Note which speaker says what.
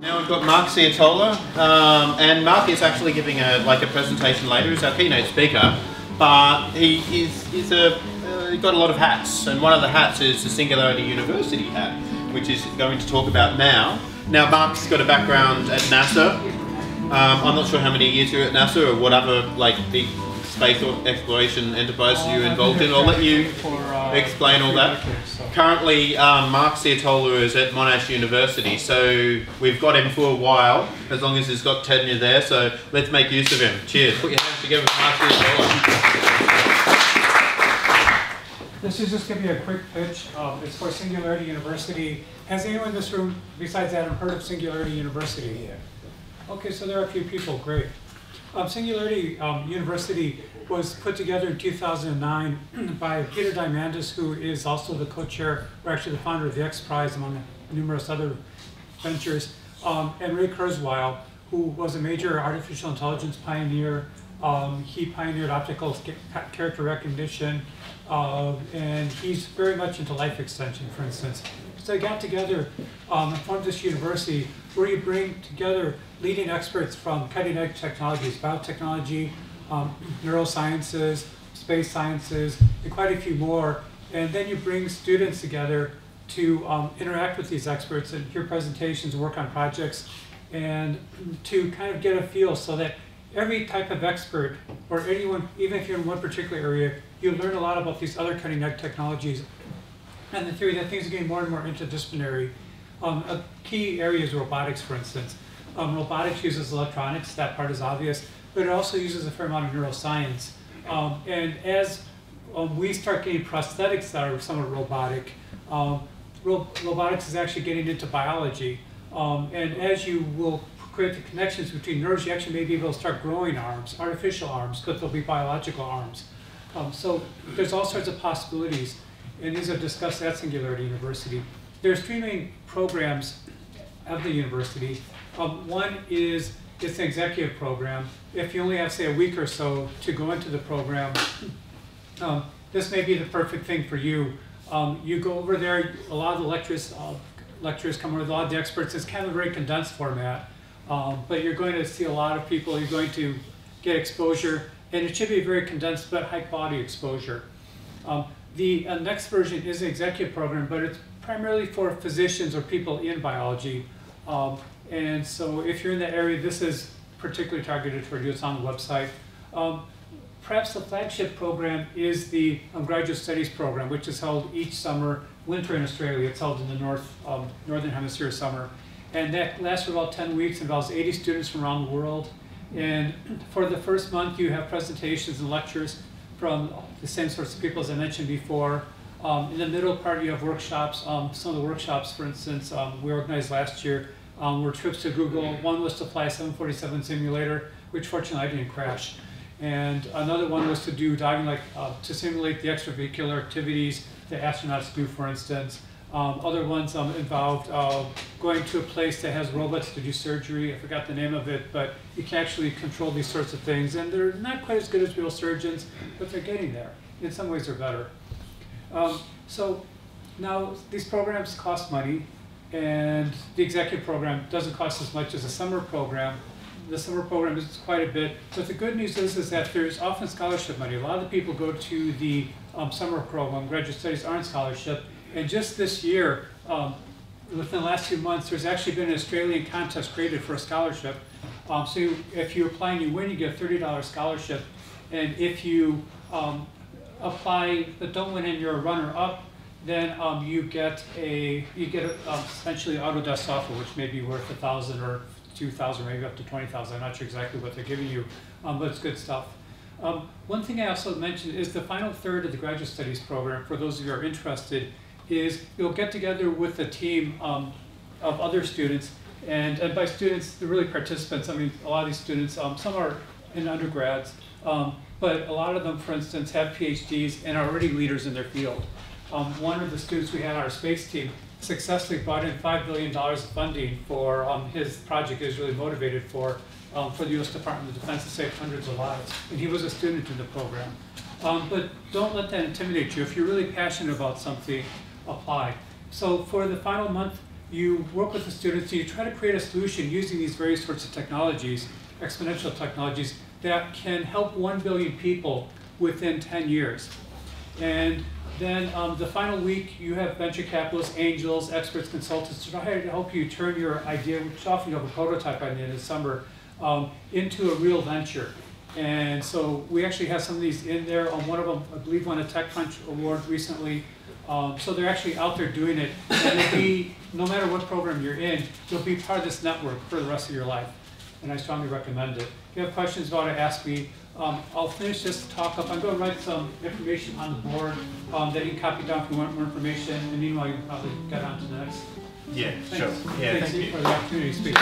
Speaker 1: Now we've got Mark Ciotola, and Mark is actually giving a presentation later. He's our keynote speaker, but he's got a lot of hats, and one of the hats is the Singularity University hat, which is going to talk about now. Now Mark's got a background at NASA. I'm not sure how many years you're at NASA or what other big space or exploration enterprise you're involved in. I'll let you explain all that. Currently, Mark Ciotola is at Monash University, so we've got him for a while, as long as he's got tenure there, so let's make use of him. Cheers. Put your hands together for Mark Ciotola.
Speaker 2: This is just going to be a quick pitch. It's for Singularity University. Has anyone in this room, besides Adam, heard of Singularity University? Yeah. Okay, so there are a few people. Great. Singularity University was put together in 2009 by Peter Diamandis, who is also the co-chair, or actually the founder of the X Prize, among numerous other ventures, and Ray Kurzweil, who was a major artificial intelligence pioneer. He pioneered optical character recognition, and he's very much into life extension, for instance. So they got together and formed this university where you bring together leading experts from cutting-edge technologies, biotechnology, neurosciences, space sciences, and quite a few more. And then you bring students together to interact with these experts and hear presentations, work on projects, and to kind of get a feel so that every type of expert, or anyone, even if you're in one particular area, you learn a lot about these other cutting-edge technologies. And the theory that things are getting more and more interdisciplinary. A key area is robotics, for instance. Robotics uses electronics, that part is obvious, but it also uses a fair amount of neuroscience. And as we start getting prosthetics that are somewhat robotic, robotics is actually getting into biology. And as you will create the connections between nerves, you actually may be able to start growing arms, artificial arms, because they'll be biological arms. So there's all sorts of possibilities, and these are discussed at Singularity University. There's three main programs of the university. One is it's an executive program. If you only have, say, a week or so to go into the program, this may be the perfect thing for you. You go over there, a lot of the lecturers come over, a lot of the experts. It's kind of a very condensed format, but you're going to see a lot of people. You're going to get exposure, and it should be a very condensed but high-quality exposure. The next version is an executive program, but it's primarily for physicians or people in biology. And so if you're in that area, this is particularly targeted toward you. It's on the website. Perhaps the flagship program is the graduate studies program, which is held each summer, winter in Australia. It's held in the northern hemisphere summer. And that lasts for about 10 weeks, involves 80 students from around the world. And for the first month, you have presentations and lectures from the same sorts of people as I mentioned before. In the middle part, you have workshops. Some of the workshops, for instance, we organized last year were trips to Google. One was to fly a 747 simulator, which fortunately I didn't crash. And another one was to do diving, to simulate the extravehicular activities that astronauts do, for instance. Other ones involved going to a place that has robots to do surgery. I forgot the name of it, but you can actually control these sorts of things. And they're not quite as good as real surgeons, but they're getting there. In some ways, they're better. So now these programs cost money, and the executive program doesn't cost as much as a summer program. The summer program is quite a bit, but the good news is that there's often scholarship money. A lot of the people go to the summer program, graduate studies aren't scholarship, and just this year, within the last few months, there's actually been an Australian contest created for a scholarship. So if you apply and you win, you get a $30 scholarship, and if you apply but don't win and you're a runner-up, then you get essentially Autodesk software, which may be worth $1,000 or $2,000, maybe up to $20,000. I'm not sure exactly what they're giving you, but it's good stuff. One thing I also mentioned is the final third of the graduate studies program, for those of you who are interested, is you'll get together with a team of other students, and by students, they're really participants. I mean, a lot of these students, some are in undergrads, but a lot of them, for instance, have PhDs and are already leaders in their field. One of the students we had on our space team successfully brought in $5 billion of funding for his project he was really motivated for the U.S. Department of Defense to save hundreds of lives. And he was a student in the program. But don't let that intimidate you. If you're really passionate about something, apply. So for the final month, you work with the students and you try to create a solution using these various sorts of technologies, exponential technologies, that can help 1 billion people within 10 years. And then the final week, you have venture capitalists, angels, experts, consultants to try to help you turn your idea, which often you have a prototype by the end of the summer, into a real venture. And so we actually have some of these in there. One of them, I believe, won a TechCrunch award recently. So they're actually out there doing it. And it'll be, no matter what program you're in, you'll be part of this network for the rest of your life. And I strongly recommend it. If you have questions about it, ask me. I'll finish this talk up. I'm going to write some information on the board that you can copy down if you want more information. And meanwhile, you can probably get on to the next.
Speaker 1: Yeah,
Speaker 2: Thanks.
Speaker 1: sure. Yeah,
Speaker 2: Thank you for the opportunity to speak.